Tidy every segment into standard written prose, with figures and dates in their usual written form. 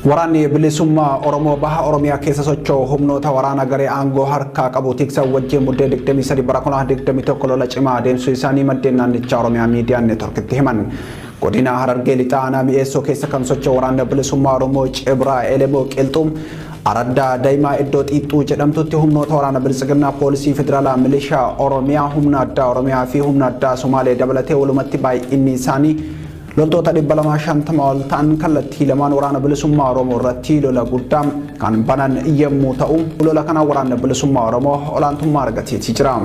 Waraanni bilisummaa Oromoo baha Oromiyaa keessa socho'u humnoota waraana garee aangoo harkaa qabu tiksa wajjin muddee 23 bara 2021 lola cimaa adeemsuu isaanii maddeen naannichaa Oromiyaa miidiyaa neetworkitti himan. Godina Harargee lixaa aanaa mi'eessoo keessa kan socho'u waraanni bilisummaa Oromoo Cibraa Elemoo Qilxuum Araddaa Daa'imaa iddoo xiixxuu jedhamtutti humnoota waraana bilisiginnaa poolisii federaalaa milishaa Oromiyaa humna addaa Oromiyaa fi humna addaa Somaalee dabalatee walumatti baay'inni isaanii loltoota 250 ol ta'an kallattii lamaan waraana bilisummaa Oromoo irratti lola guddaa kan banan yommuu ta'u lola kana waraana bilisummaa Oromoo olaantummaa argatee jira.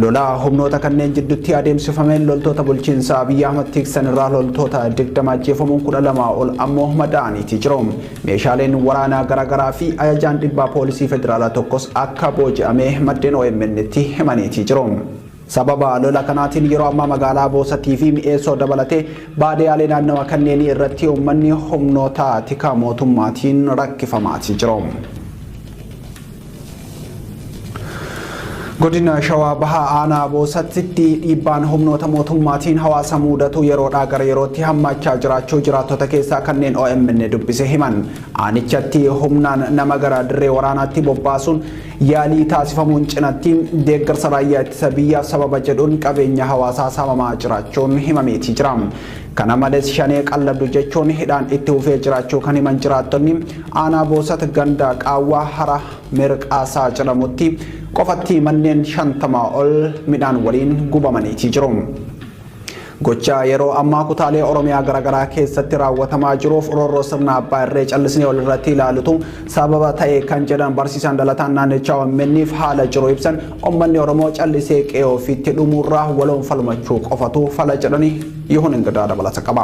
Lola humnoota kanneen jidduutti adeemsifameen loltoota bulchiinsaa Abiyyi Ahmad tiksan irraa loltoota 20 ajjeefamuun 12 ol ammoo madaa'anii jiru. Meeshaaleen waraanaa garaagaraa fi ajajaan dhibbaa poolisii federaalaa tokkos akka booji'amee maddeen OMN'tti himanii jiru. Sababa lola kanaatiin yeroo ammaa magaalaa Boosatii fi Mi'eessoo dabalatee baadiyaalee naannawa kanneenii irratti uummanni humnoota tikaa mootummaatiin rakkifamaa jiru. Godina Shawaa Bahaa aanaa Boosatitti dhiibbaan humnoota mootummaatiin hawaasa mudatu yeroodhaa gara yerootti hammaachaa jiraachuu jiraattota keessaa kanneen OMN dubbise himan. Aanichatti humnaan nama gara dirree waraanaatti bobbaasuun yaalii taasifamuun cinatti deeggarsa raayyaa ittisa biyyaaf sababa jedhuun qabeenya hawaasaa saamamaa jiraachuun himamee jira. Kana malees shanee qallabdu jechuun hidhaan itti fufee jiraachuu kan himan jiraattonni aanaa Boosat ganda qaawwaa hara mirqaasaa jedhamutti qofatti manneen 50 ol midhaan waliin gubamanii jiru. Gocha yeroo ammaa kutaalee Oromiyaa garaagaraa keessatti raawwatamaa jiruuf roorroo sirna abbaa irree callisnee ol irratti ilaalutu sababa ta'e kan jedhan barsiisaan dhalataan naannichaa OMN'if haala jiru ibsan uummanni Oromoo callisee qe'ee ofiitti dhumuurraa waloon falmachuu qofatu fala jedhanii Yihuun Ingidaa dabalata qaba.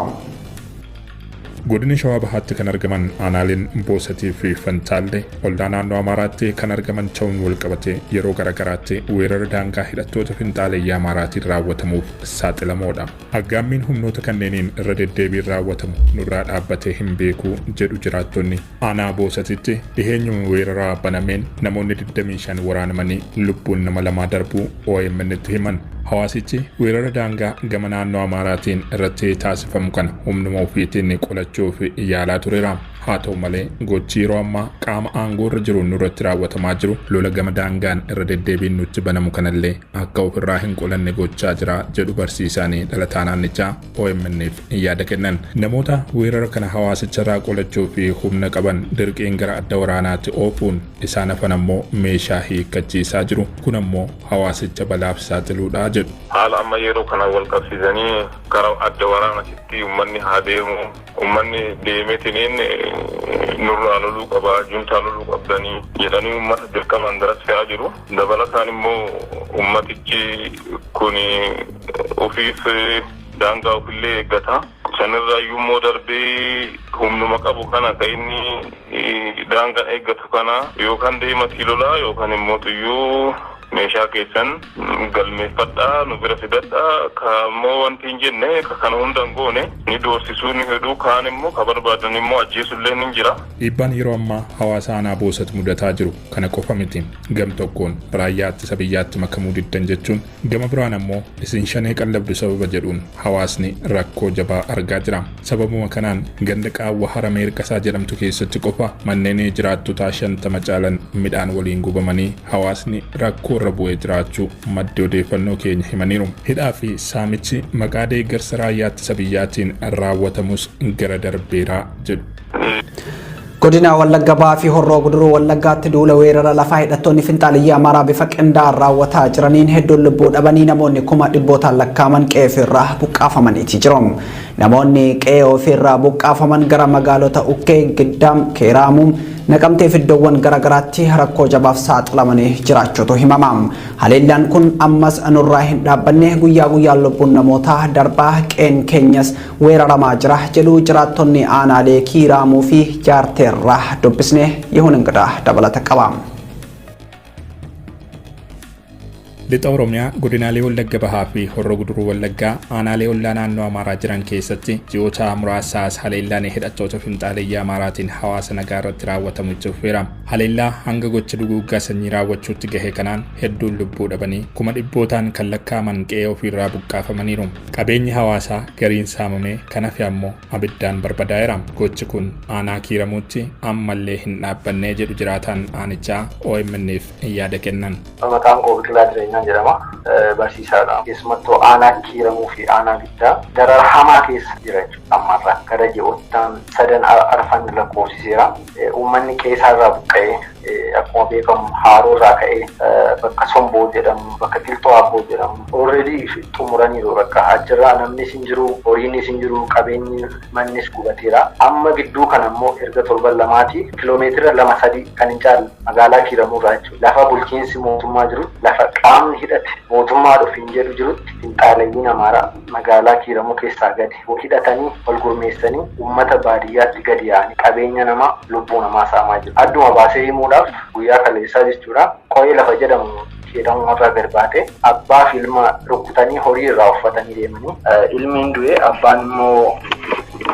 Godina Shawaa Bahaatti kan argaman aanaaleen Boosatii fi Fantaallee ollaa naannoo Amaaraatti kan argaman ta'uun wal qabatee yeroo garaagaraatti weerara daangaa hidhattoota finxaaleyyii Amaaraatiin raawwatamuuf saaxilamoodha. Aggaammiin humnoota kanneeniin irra deddeebiin raawwatamu nurraa dhaabbatee hin beeku jedhu jiraattonni aanaa Boosatitti dhiheenyuma weeraraa banameen namoonni 25 waraanamanii lubbuun nama 2 darbuu OMN'tti himan. Hawaasichi weerara daangaa gama naannoo Amaaraatiin irratti taasifamu kana humnuma ofiitiin qolachuuf yaalaa tureera. Haa ta'u malee gochi yeroo ammaa qaama aangoo irra jiru nurratti raawwatamaa jiru lola gama daangaan irra deddeebiin nutti banamu kanallee akka ofirraa hin qolanne gochaa jira jedhu barsiisaanii dhalataa naannichaa OMN'f yaada kennan. Namoota weerara kana hawaasicharraa qolachuu fi humna qaban dirqiin gara adda waraanaatti oofuun isaan hafan ammoo meeshaa hiikkachiisaa jiru. Kun ammoo hawaasicha balaaf saaxiluudha jedhu. Haala amma yeroo kana wal qabsiisanii gara adda waraanaatti uummanni haa deemu. Uummanni deemeetiniin nurraa loluu qaba, juntaa loluu qabdanii jedhanii uummata dirqamaan daras fe'aa jiru. Dabalataan immoo uummatichi kun ofiif daangaa ofillee eeggata. Sanirraayyuu immoo darbee humnuma qabu kana kan inni daangaa eeggatu kana yookaan deematii lolaa yookaan immoo xiyyuu meeshaa keessan galmeeffadhaa nu bira fidadhaa kammoo wanti hin jenne kana hunda hin goone ni doorsisuu ni heduu kaan immoo ka barbaadan immoo ajjeesullee ni jira. Dhiibbaan yeroo ammaa hawaasa aanaa Boosat mudataa jiru kana qofa miti. Gam tokkoon raayyaa ittisa biyyaatti makamuu diddan jechuun gama biraan ammoo isin shanee qallabdu sababa jedhuun hawaasni rakkoo jabaa argaa jira. Sababuma kanaan ganda qaawwa hara mirqaasaa jedhamtu keessatti qofa manneen jiraattotaa 50 caalan midhaan waliin gubamanii hawaasni rakkoo irra bu'ee jiraachuu maddi odeeffannoo keenya himaniiru. Hidhaa fi saamichi maqaa deeggarsa raayyaa ittisa biyyaatiin raawwatamus gara darbeeraa jedhu. Godina Wallagga Bahaa fi Horroo Guduruu Wallaggaatti duula weerara lafaa hidhattoonni finxaaliyyii Amaaraa bifa qindaa'aan raawwataa jiraniin hedduun lubbuu dhabanii namoonni kuma dhibbootaan lakkaaman qe'ee ofirraa buqqaafamanii jiru. Namoonni qe'ee ofirraa buqqaafaman gara magaalota Ukkee, Giddaam, Keeraamuu, Naqamtee fi iddoowwan garaagaraatti rakkoo jabaaf saaxilamanii jiraachuutu himama. Haleellaan kun ammas nurraa hin dhaabbanne guyyaa guyyaan lubbuun namootaa darbaa qe'een keenyas weeraramaa jira jedhu jiraattonni aanaalee Kiiraamuu fi Jaarteerraa dubbisne Yihuun Ingidaa dabalata qaba. Lixa Oromiyaa godinaalee Wallagga Bahaa fi Horroo Guduruu Wallaggaa aanaalee ollaa naannoo Amaaraa jiran keessatti ji'oota muraasaas haleellaan hidhattoota finxaaleyyaa Amaaraatiin hawaasa nagaa irratti raawwatamu itti fufeera. Haleellaa hanga gocha duguuggaa sanyii raawwachuutti gahe kanaan hedduun lubbuu dhabanii kuma dhibbootaan kan lakkaa'aman qe'ee ofiirraa buqqaafamaniiru. Qabeenyi hawaasaa gariin saamamee kan hafe ammoo abiddaan barbadaa'eera. Gochi kun aanaa kiiramuutti ammallee hin dhaabbannee jedhu jiraataan aanichaa OMN'f yaada kennan. Maqaan koo Biqilaa Jireenyaa jedhama. Barsiisaadha. Keessumattuu aanaa kiiramuu fi aanaa giddaa darara hamaa keessa jira jechuudha. Ammarraa gara ji'oottan sadan arfan lakkoofsiseera. Uummanni qe'eerraa buqqa'ee akkuma beekamu Haaroo irraa ka'ee bakka Somboo jedhamu, bakka Tiltoo Abboo jedhamu already xumuraniiru. Bakka achirraa namnis hin jiru, horiinis hin jiru, qabeenyi mannis gubateera. Amma gidduu kana immoo erga torban lamaati kiloomeetira 2-3 kan hin caalle magaalaa kiiramuu irraa jechuudha. Lafa bulchiinsi mootummaa jiru, lafa qaamni hidhate mootummaa dhufiin jedhu jirutti finxaaleyyiin Amaaraa magaalaa kiiramuu keessaa gadi hidhatanii wal gurmeessanii uummata baadiyyaatti gadi yaa'anii qabeenya namaa, lubbuu namaa saamaa jiru. Adduma baasee himuudhaaf guyyaa kaleessaa jechuudha. Qo'ee lafa jedhamu jedhamuurraa gad baate abbaa fi ilma rukkutanii horii irraa uffatanii deemanii ilmiin du'e abbaan immoo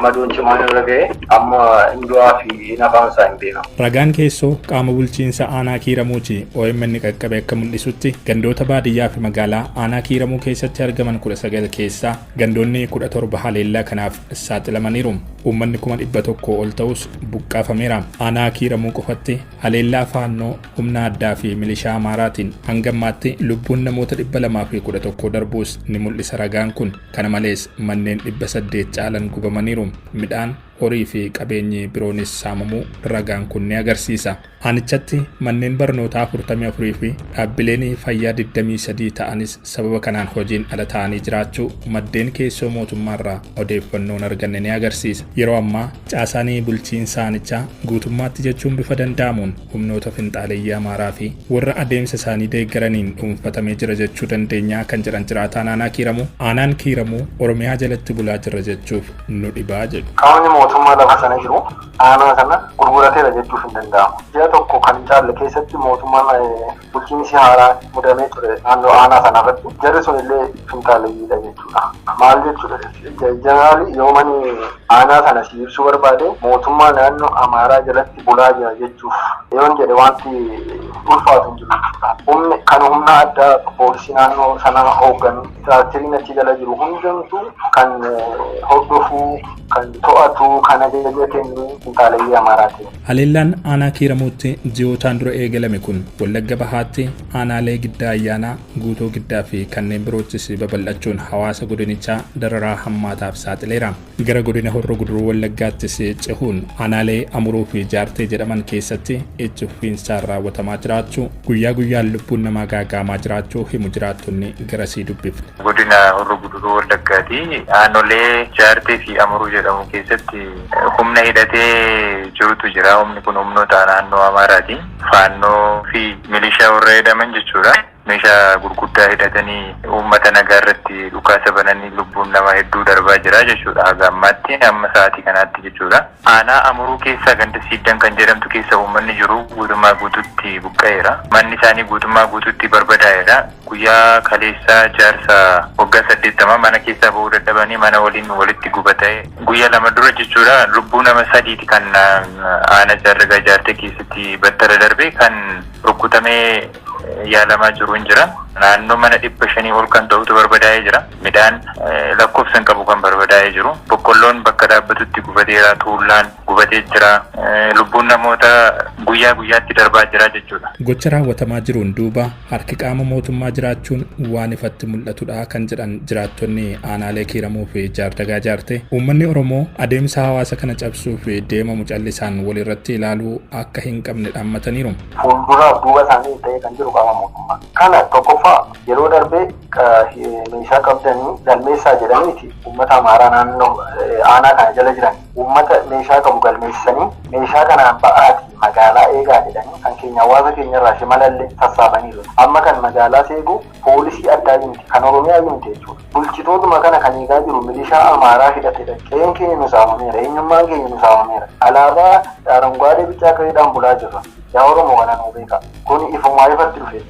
madoon cimaan irra ga'e amma hindu'aa fi nafaan isaa hin beekamu. Ragaan keessoo qaama bulchiinsa aanaa kiiramuuti OMN qaqqabe akka mul'isutti gandoota baadiyyaa fi magaalaa aanaa kiiramuu keessatti argaman 19 keessaa gandoonni 17 haleellaa kanaaf saaxilamaniiru. Uummanni 100 ol ta'us buqqaafameera. Aanaa kiiramuu qofatti haleellaa faannoo humna addaa fi milishaa Amaaraatiin hanga ammaatti lubbuun namoota 211 darbuus ni mul'isa ragaan kun. Kana malees manneen 800 caalan gubamaniiru. Midhaan horii fi qabeenyi biroonis saamamuu ragaan kun ni agarsiisa. Aanichatti manneen barnootaa 44 fi dhaabbileen fayyaa 23 ta'anis sababa kanaan hojiin ala ta'anii jiraachuu maddeen keessoo mootummaarraa odeeffannoon arganne ni agarsiisa. Yeroo ammaa caasaan bulchiinsa aanichaa guutummaatti jechuun bifa danda'amuun humnoota finxaaleyyaa Amaaraa fi warra adeemsa isaanii deeggaraniin dhuunfatamee jira jechuu dandeenya kan jedhan jiraataan aanaa kiiramuu. Aanaan kiiramuu Oromiyaa jalatti bulaa jira jechuuf nu dhibaa jedhu. Mootummaa lafa sana jiru aanaa sana gurgurateera jechuuf hin danda'amu. Ji'a tokko kan caalle keessatti mootummaan bulchiinsi haaraa mudamee ture naannoo aanaa sana irratti jarri sun illee finxaaleyyiidha jechuudha. Maal jechuudha? Jeneraali yoomanii aanaa sana si ibsuu barbaade mootummaa naannoo Amaaraa jalatti bulaa jira jechuuf yoon jedhe wanti ulfaatu hin jiru jechuudha. Humna addaa poolisii naannoo sana hoogganu tiraakteriin achi jala jiru hundumtuu kan hordofuu kan to'atu kan ajaja kennu finxaaleyyii Amaaraati. Haleellaan aanaa kiiramuutti ji'ootaan dura eegalame kun Wallagga Bahaatti aanaalee giddaa ayyaanaa guutuu giddaa fi kanneen biroottis babal'achuun hawaasa godinichaa dararaa hammaataaf saaxileera. Gara godina Horroo Guduruu Wallaggaattis cehuun aanaalee Amuruu fi Jaartee jedhaman keessatti itti fufiinsaan raawwatamaa jiraachuu guyyaa guyyaan lubbuun namaa gaagaamaa jiraachuu himu jiraattonni garasii dubbifne. Godina Horroo Guduruu Wallaggaatti aanolee Jaartee fi Amuruu jedhamu keessatti humna hidhatee jirutu jira. Humni kun humnoota naannoo Amaaraati. Faannoo fi milishaa warra jedhaman jechuudha. Meeshaa gurguddaa hidhatanii uummata nagaa irratti dhukaasa bananii lubbuun nama hedduu darbaa jira jechuudha. Haga ammaatti amma sa'aatii kanaatti jechuudha. Aanaa Amuruu keessa ganda Siiddan kan jedhamtu keessa uummanni jiru guutummaa guutuutti buqqa'eera. Manni isaanii guutummaa guutuutti barbadaa'eera. Guyyaa kaleessaa jaarsa waggaa 80 mana keessaa bahuu dadhabanii mana waliin walitti gubatee guyyaa 2 dura jechuudha. Lubbuu nama 3 kan aanaa Jaarragaa Jaartee keessatti battala darbe kan rukkutamee yaalamaa jiru hin jira. Naannoo mana 500 ol kan ta'utu barbadaa'ee jira. Midhaan lakkoofsan qabu kan barbadaa'ee jiru. Boqqolloon bakka dhaabbatutti gubateera. Tuullaan gubatee jira. Lubbuun namoota guyyaa guyyaatti darbaa jira jechuudha. Gocha raawwatamaa jiruun duuba harki qaama mootummaa jiraachuun waan ifatti mul'atudha kan jedhan jiraattonni aanaalee kiiramuu fi Jaardagaa Jaartee. Uummanni Oromoo adeemsa hawaasa kana cabsuu fi deemamu callisaan walirratti ilaaluu akka hin qabne dhaammataniiru. Fuulduraaf duuba isaanii ta'ee kan jiru qaama mootummaa. Kana tokkoffaa yeroo darbee meeshaa qabdanii galmeessaa jedhaniiti uummata Amaaraa naannoo aanaa kana jala jiran uummata meeshaa qabu galmeessanii meeshaa kanaan ba'aati magaalaa eegaa jedhanii kan keenya hawaasa keenya irraa shimalallee sassaabaniiru. Amma kan magaalaa seegu poolisii addaa jimti kan Oromiyaa jimti jechuudha. Bulchitootuma kana kan eegaa jiru milishaa Amaaraa hidhatedha. Qe'een keenya nu saamameera. Eenyummaan keenya nu saamameera. Alaabaa aranguwaadee bicaa qabeedhaan bulaa jirra. Yaa Oromoo kana nuu beeka. Kun ifumaa ifatti dhufe.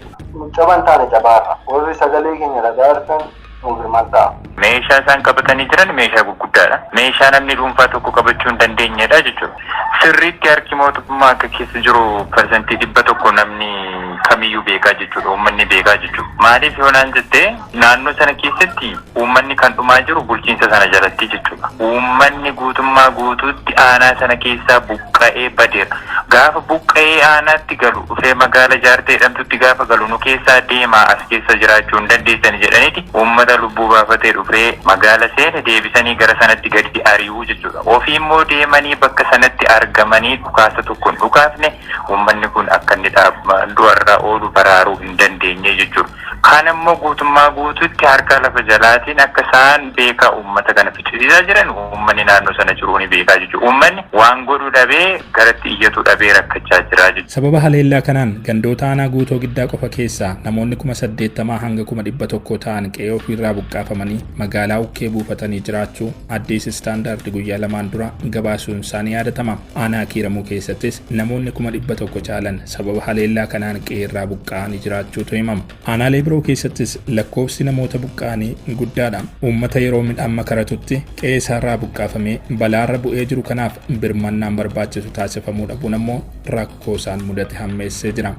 caban taane cabaarra warri sagalee keenya dhagaa harkan nu birmadhaa. Meeshaa isaan qabatanii jiran meeshaa gurguddaadha. Meeshaa namni dhuunfaa tokko qabachuu hin dandeenyedha jechuudha. Sirriitti harki mootummaa akka keessa jiru parsantii 100 namni kamiyyuu beekaa jechuudha. Uummanni beekaa jechuudha. Maaliif yoonaan jettee naannoo sana keessatti uummanni kan dhumaa jiru bulchiinsa sana jalatti jechuudha. Uummanni guutummaa guutuutti aanaa sana keessaa buqqa'ee badeera. Gaafa buqqa'ee aanaatti galu dhufee magaala jaartee jedhamtutti gaafa galu nu keessaa deemaa as keessa jiraachuu hin dandeessani jedhaniiti uummata lubbuu baafatee dhufee magaala seene deebisanii gara sanatti gadi ari'uu jechuudha. Ofii immoo deemanii bakka sanatti argamanii dhukaasa tokko hin dhukaafne uummanni kun akka inni du'arraa oolu baraaruu hin dandeenye jechuudha. Kaan immoo guutummaa guutuutti harka lafa jalaatiin akka isaan beekaa uummata kana fichisiisaa jiran uummanni naannoo sana jiru ni beekaa jechuudha. Uummanni waan godhu dhabee garatti iyyatu dhabee rakkachaa jira jechuudha. Sababa haleellaa kanaan gandoota aanaa guutoo giddaa qofa keessaa namoonni 80,000 hanga 100,000 ta'an qe'ee ofiirraa buqqaafamanii magaalaa ukkee buufatanii jiraachuu Addis Istaandaard guyyaa lamaan dura gabaasuun isaanii yaadatama. Aanaa Kiiramuu keessattis namoonni 100,000 caalan sababa haleellaa kanaan qe'eerraa buqqa'anii jiraachuutu himama. Aanaalee biroo keessattis lakkoofsi namoota buqqa'anii guddaadha. Uummata yeroo midhaan makaratutti qe'ee isaarraa buqqaafamee balaarra bu'ee jiru kanaaf birmannaan barbaachisu taasifamuu dhabuun ammoo rakkoo isaan mudate hammeessee jira.